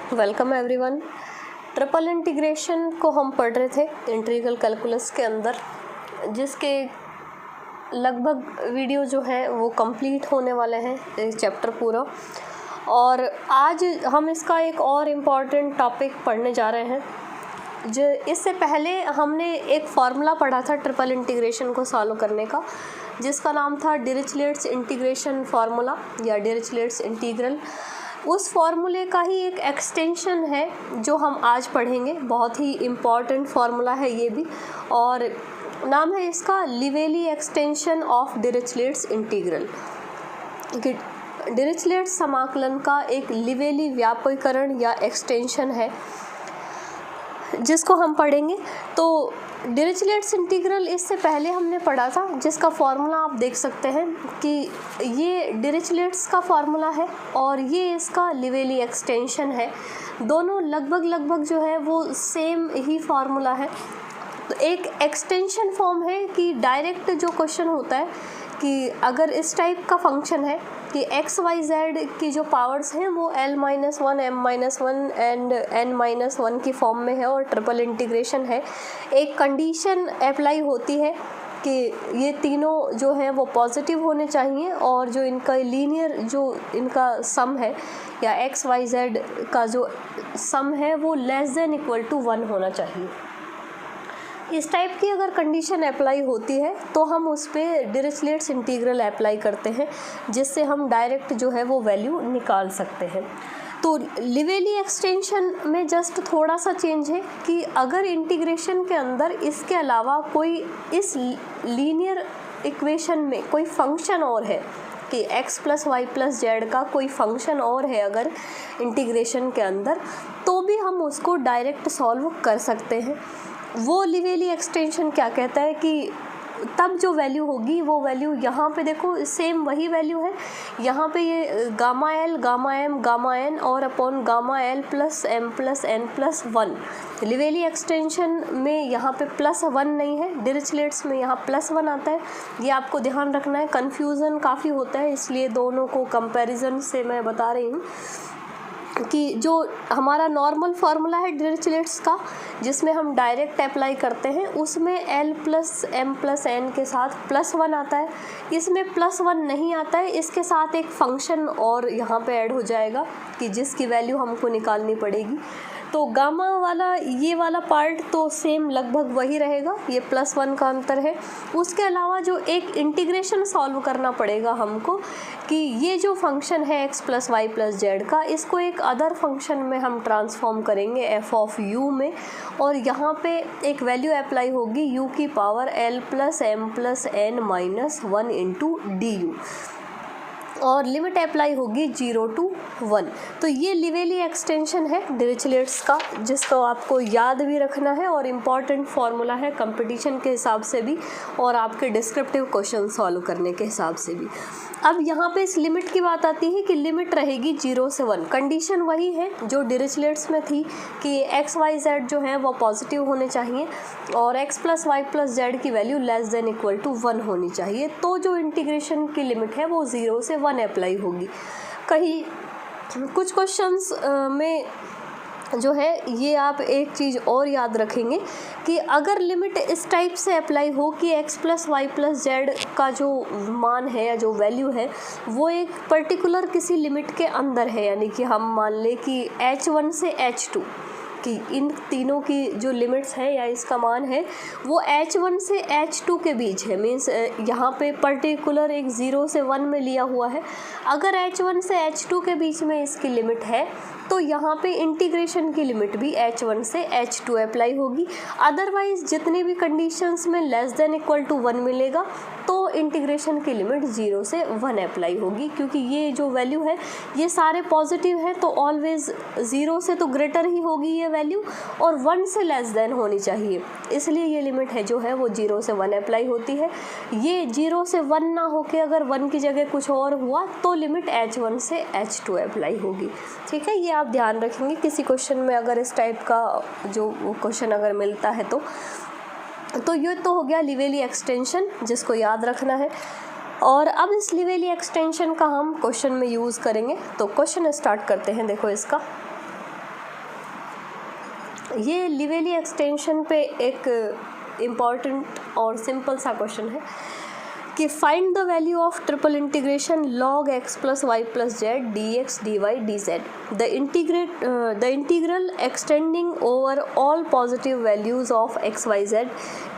Welcome everyone. Triple integration को हम पढ़ रहे थे इंटीग्रल कैलकुलस के अंदर, जिसके लगभग वीडियो जो है वो कंप्लीट होने वाले हैं, चैप्टर पूरा। और आज हम इसका एक और इम्पॉर्टेंट टॉपिक पढ़ने जा रहे हैं। जो इससे पहले हमने एक फार्मूला पढ़ा था ट्रिपल इंटीग्रेशन को सॉल्व करने का, जिसका नाम था डिरिचलेट्स इंटीग्रेशन फार्मूला या डिरिचलेट्स इंटीग्रल। उस फार्मूले का ही एक एक्सटेंशन है जो हम आज पढ़ेंगे। बहुत ही इम्पॉर्टेंट फार्मूला है ये भी, और नाम है इसका लिवेली एक्सटेंशन ऑफ डिरिचलेट्स इंटीग्रल। डिरिचलेट्स समाकलन का एक लिवेली व्यापकरण या एक्सटेंशन है जिसको हम पढ़ेंगे। तो डिरिचलेट्स इंटीग्रल इससे पहले हमने पढ़ा था, जिसका फार्मूला आप देख सकते हैं कि ये डिरिचलेट्स का फार्मूला है और ये इसका लिवेली एक्सटेंशन है। दोनों लगभग जो है वो सेम ही फार्मूला है। तो एक एक्सटेंशन फॉर्म है कि डायरेक्ट जो क्वेश्चन होता है कि अगर इस टाइप का फंक्शन है कि एक्स वाई जेड की जो पावर्स हैं वो l-1 m-1 एंड n-1 की फॉर्म में है और ट्रिपल इंटीग्रेशन है, एक कंडीशन अप्लाई होती है कि ये तीनों जो हैं वो पॉजिटिव होने चाहिए और जो इनका लीनियर जो इनका सम है या एक्स वाई जेड का जो सम है वो लेस देन इक्वल टू 1 होना चाहिए। इस टाइप की अगर कंडीशन अप्लाई होती है तो हम उस पर डिरिचलेट्स इंटीग्रल अप्लाई करते हैं, जिससे हम डायरेक्ट जो है वो वैल्यू निकाल सकते हैं। तो लिवेली एक्सटेंशन में जस्ट थोड़ा सा चेंज है कि अगर इंटीग्रेशन के अंदर इसके अलावा कोई इस लीनियर इक्वेशन में कोई फंक्शन और है कि x + y + z का कोई फंक्शन और है अगर इंटीग्रेशन के अंदर, तो भी हम उसको डायरेक्ट सॉल्व कर सकते हैं। वो लिवेली एक्सटेंशन क्या कहता है कि तब जो वैल्यू होगी वो वैल्यू यहाँ पे देखो सेम वही वैल्यू है। यहाँ पे ये gamma L, gamma M, gamma N और upon gamma L + M + N + 1। Lively extension में यहाँ पे +1 नहीं है, डिरिचलेट्स में यहाँ +1 आता है। ये आपको ध्यान रखना है, कन्फ्यूज़न काफ़ी होता है, इसलिए दोनों को कंपैरिजन से मैं बता रही हूँ कि जो हमारा नॉर्मल फार्मूला है डिरिचलेट्स का, जिसमें हम डायरेक्ट अप्लाई करते हैं, उसमें L + M + N के साथ +1 आता है। इसमें +1 नहीं आता है, इसके साथ एक फंक्शन और यहाँ पे ऐड हो जाएगा कि जिसकी वैल्यू हमको निकालनी पड़ेगी। तो गामा वाला ये वाला पार्ट तो सेम लगभग वही रहेगा, ये +1 का अंतर है। उसके अलावा जो एक इंटीग्रेशन सॉल्व करना पड़ेगा हमको कि ये जो फंक्शन है x + y + z का, इसको एक अदर फंक्शन में हम ट्रांसफॉर्म करेंगे f(u) में, और यहाँ पे एक वैल्यू अप्लाई होगी u की power l + m + n - 1 × du और लिमिट अप्लाई होगी 0 to 1। तो ये लिवेली एक्सटेंशन है डिरिचलेट्स का, जिसको आपको याद भी रखना है और इम्पॉर्टेंट फार्मूला है कंपटीशन के हिसाब से भी और आपके डिस्क्रिप्टिव क्वेश्चन सॉल्व करने के हिसाब से भी। अब यहाँ पे इस लिमिट की बात आती है कि लिमिट रहेगी 0 से 1। कंडीशन वही है जो डिरिचलेट्स में थी कि एक्स वाई जेड जो है वो पॉजिटिव होने चाहिए और x + y + z की value less than equal to 1 होनी चाहिए। तो जो इंटीग्रेशन की लिमिट है वो 0 से 1 अप्लाई होगी। कहीं कुछ क्वेश्चंस में जो है ये आप एक चीज़ और याद रखेंगे कि अगर लिमिट इस टाइप से अप्लाई हो कि x + y + z का जो मान है या जो वैल्यू है वो एक पर्टिकुलर किसी लिमिट के अंदर है, यानी कि हम मान लें कि h1 से h2 कि इन तीनों की जो लिमिट्स हैं या इसका मान है वो h1 से h2 के बीच है, मीन्स यहाँ पे पर्टिकुलर एक 0 से 1 में लिया हुआ है। अगर h1 से h2 के बीच में इसकी लिमिट है तो यहाँ पे इंटीग्रेशन की लिमिट भी h1 से h2 अप्लाई होगी। अदरवाइज जितनी भी कंडीशंस में लेस देन इक्वल टू 1 मिलेगा तो इंटीग्रेशन की लिमिट 0 से 1 अप्लाई होगी, क्योंकि ये जो वैल्यू है ये सारे पॉजिटिव है तो ऑलवेज 0 से तो ग्रेटर ही होगी ये वैल्यू और 1 से लेस देन होनी चाहिए, इसलिए ये लिमिट है जो है वो 0 से 1 अप्लाई होती है। ये 0 से 1 ना होके अगर 1 की जगह कुछ और हुआ तो लिमिट h1 से h2 अप्लाई होगी। ठीक है, ये आप ध्यान रखेंगे किसी क्वेश्चन में अगर इस टाइप का जो क्वेश्चन अगर मिलता है तो ये तो हो गया लिवेली एक्सटेंशन, जिसको याद रखना है। और अब इस लिवेली एक्सटेंशन का हम क्वेश्चन में यूज़ करेंगे। तो क्वेश्चन स्टार्ट करते हैं। देखो इसका ये लिवेली एक्सटेंशन पे एक इम्पॉर्टेंट और सिंपल सा क्वेश्चन है कि find the value of triple integration log x plus y plus z dx dy dz the integral extending over all positive values of x y z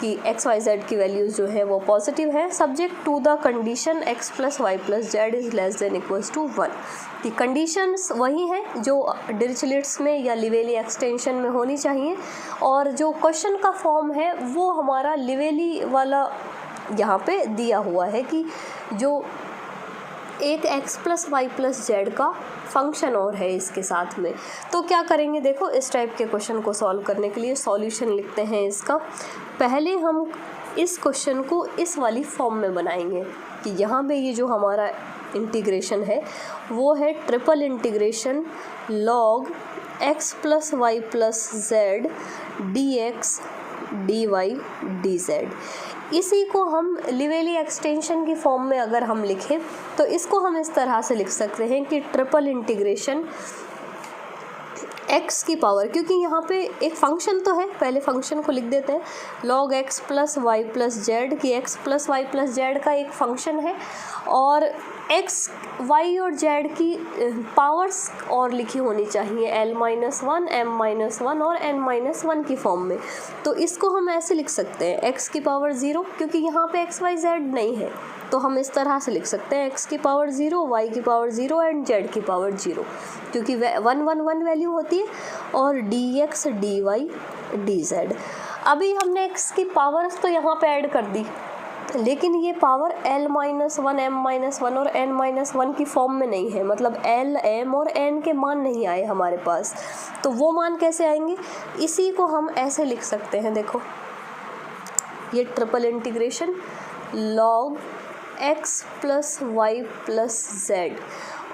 की एक्स वाई जेड की values जो है वो positive है subject to the condition x plus y plus z is less than equals to 1। की conditions वही हैं जो डिरिचलेट्स में या लिवेली एक्सटेंशन में होनी चाहिए, और जो क्वेश्चन का फॉर्म है वो हमारा लिवेली वाला यहाँ पे दिया हुआ है कि जो एक x plus y plus z का फंक्शन और है इसके साथ में। तो क्या करेंगे, देखो इस टाइप के क्वेश्चन को सॉल्व करने के लिए सॉल्यूशन लिखते हैं इसका। पहले हम इस क्वेश्चन को इस वाली फॉर्म में बनाएंगे कि यहाँ पे ये जो हमारा इंटीग्रेशन है वो है triple integration log x plus y plus z dx dy dz। इसी को हम लिवेली एक्सटेंशन की फॉर्म में अगर हम लिखें तो इसको हम इस तरह से लिख सकते हैं कि ट्रिपल इंटीग्रेशन x की पावर, क्योंकि यहाँ पे एक फंक्शन तो है, पहले फंक्शन को लिख देते हैं log x plus y plus z की x plus y plus z का एक फंक्शन है, और x y और z की पावर्स और लिखी होनी चाहिए l-1 m-1 और n-1 की फॉर्म में। तो इसको हम ऐसे लिख सकते हैं x की पावर 0, क्योंकि यहाँ पे x y z नहीं है तो हम इस तरह से लिख सकते हैं x की पावर 0, y की पावर 0 एंड z की पावर 0, क्योंकि 1 वैल्यू होती है, और dx dy dz। अभी हमने x की पावर्स तो यहाँ पे ऐड कर दी, लेकिन ये पावर l-1 m-1 और n-1 की फॉर्म में नहीं है, मतलब l m और n के मान नहीं आए हमारे पास। तो वो मान कैसे आएंगे, इसी को हम ऐसे लिख सकते हैं। देखो ये triple integration log x plus y plus z,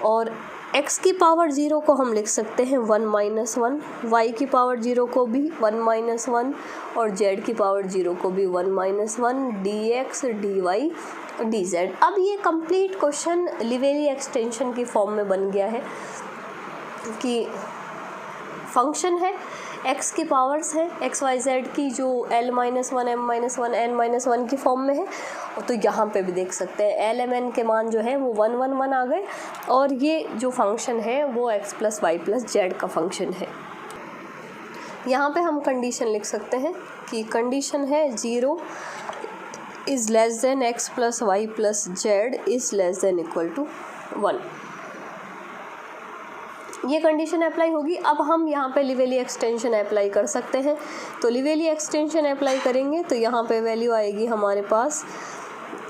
और x की पावर 0 को हम लिख सकते हैं 1-1, y की पावर 0 को भी 1-1 और z की पावर 0 को भी 1-1, dx dy dz। अब ये कंप्लीट क्वेश्चन लिवेली एक्सटेंशन की फॉर्म में बन गया है कि फंक्शन है, x की पावर्स है x y z की जो l-1 m-1 n-1 की फॉर्म में है। तो यहाँ पे भी देख सकते हैं l m n के मान जो है वो 1-1 आ गए, और ये जो फंक्शन है वो x plus y plus z का फंक्शन है। यहाँ पे हम कंडीशन लिख सकते हैं कि कंडीशन है 0 is less than x plus y plus z is less than equal to 1। ये कंडीशन अप्लाई होगी। अब हम यहाँ पे लिवेली एक्सटेंशन अप्लाई कर सकते हैं। तो लिवेली एक्सटेंशन अप्लाई करेंगे तो यहाँ पे वैल्यू आएगी हमारे पास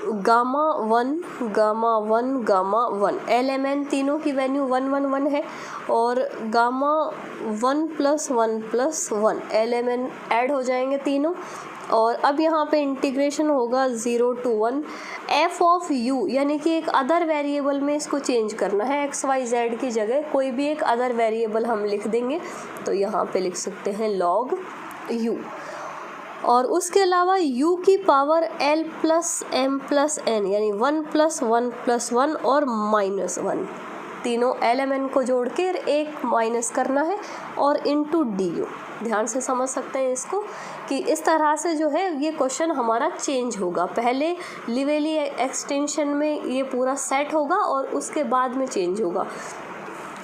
Γ1 Γ1 LMN तीनों की वैल्यू 1-1 है, और Γ1 प्लस 1 प्लस 1 LMN ऐड हो जाएंगे तीनों। और अब यहाँ पे इंटीग्रेशन होगा 0 to 1 f ऑफ u, यानी कि एक अदर वेरिएबल में इसको चेंज करना है, x y z की जगह कोई भी एक अदर वेरिएबल हम लिख देंगे। तो यहाँ पे लिख सकते हैं log u, और उसके अलावा u की power l plus m plus n, यानी 1 प्लस 1 प्लस 1 और -1, तीनों LMN को जोड़ के एक माइनस करना है, और इनटू du। ध्यान से समझ सकते हैं इसको कि इस तरह से जो है ये क्वेश्चन हमारा चेंज होगा। पहले लिवेली एक्सटेंशन में ये पूरा सेट होगा और उसके बाद में चेंज होगा।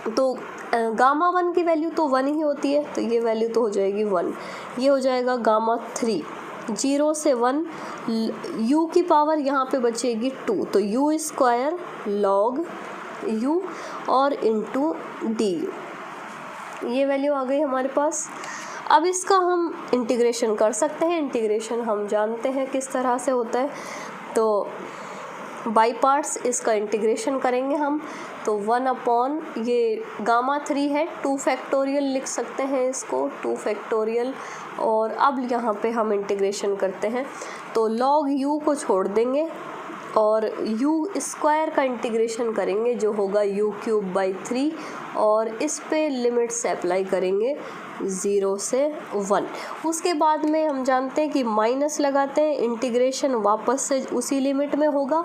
तो Γ1 की वैल्यू तो 1 ही होती है, तो ये वैल्यू तो हो जाएगी 1। ये हो जाएगा Γ3 0 से 1, u की पावर यहाँ पे बचेगी 2, तो u स्क्वायर log u और इंटू डी, ये वैल्यू आ गई हमारे पास। अब इसका हम इंटीग्रेशन कर सकते हैं। इंटीग्रेशन हम जानते हैं किस तरह से होता है, तो बाई पार्ट्स इसका इंटीग्रेशन करेंगे हम। तो 1 अपॉन ये Γ3 है 2 फैक्टोरियल लिख सकते हैं इसको 2 फैक्टोरियल, और अब यहाँ पे हम इंटीग्रेशन करते हैं तो log u को छोड़ देंगे और यू स्क्वायर का इंटीग्रेशन करेंगे जो होगा u³/3 और इस पे लिमिट्स अप्लाई करेंगे 0 से 1। उसके बाद में हम जानते हैं कि माइनस लगाते हैं, इंटीग्रेशन वापस से उसी लिमिट में होगा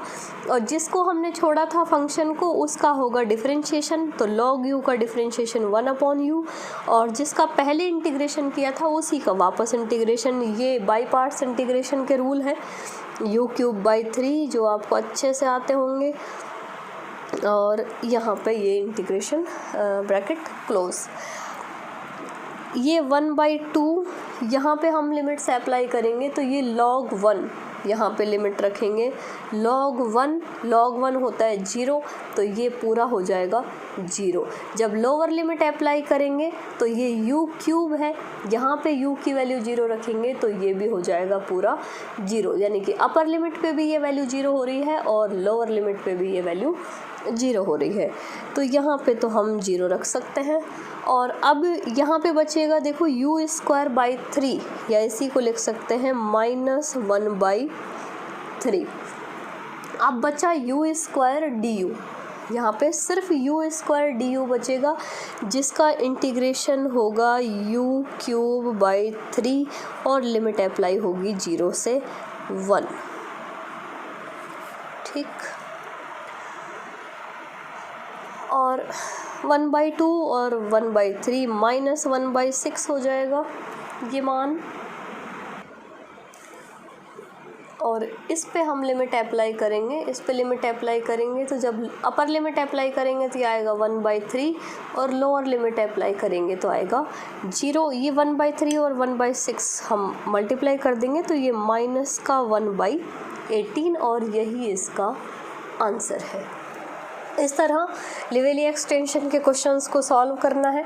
और जिसको हमने छोड़ा था फंक्शन को उसका होगा डिफरेंशिएशन, तो log u का डिफरेंशिएशन 1/u और जिसका पहले इंटीग्रेशन किया था उसी का वापस इंटीग्रेशन। ये बाई पार्ट्स इंटीग्रेशन के रूल है, u³/3 जो आपको अच्छे से आते होंगे और यहाँ पे ये इंटीग्रेशन ब्रैकेट क्लोज। ये 1/2 यहाँ पे हम लिमिट्स अप्लाई करेंगे तो ये log 1 यहाँ पे लिमिट रखेंगे, log 1 होता है 0 तो ये पूरा हो जाएगा 0। जब लोअर लिमिट अप्लाई करेंगे तो ये u³ है, यहाँ पे u की वैल्यू 0 रखेंगे तो ये भी हो जाएगा पूरा 0, यानी कि अपर लिमिट पे भी ये वैल्यू 0 हो रही है और लोअर लिमिट पे भी ये वैल्यू 0 हो रही है, तो यहाँ पे तो हम 0 रख सकते हैं। और अब यहाँ पे बचेगा देखो u²/3 या इसी को लिख सकते हैं -1/3। अब बचा u² यहाँ पे सिर्फ u² बचेगा जिसका इंटीग्रेशन होगा u³/3 और लिमिट अप्लाई होगी 0 से 1। ठीक, और 1/2 और 1/3 -1/6 हो जाएगा ये मान, और इस पे हम लिमिट अप्लाई करेंगे, इस पे लिमिट अप्लाई करेंगे तो जब अपर लिमिट अप्लाई करेंगे तो ये आएगा 1/3 और लोअर लिमिट अप्लाई करेंगे तो आएगा 0। ये 1/3 और 1/6 हम मल्टीप्लाई कर देंगे तो ये -1/18 और यही इसका आंसर है। इस तरह लिवेली एक्सटेंशन के क्वेश्चंस को सॉल्व करना है।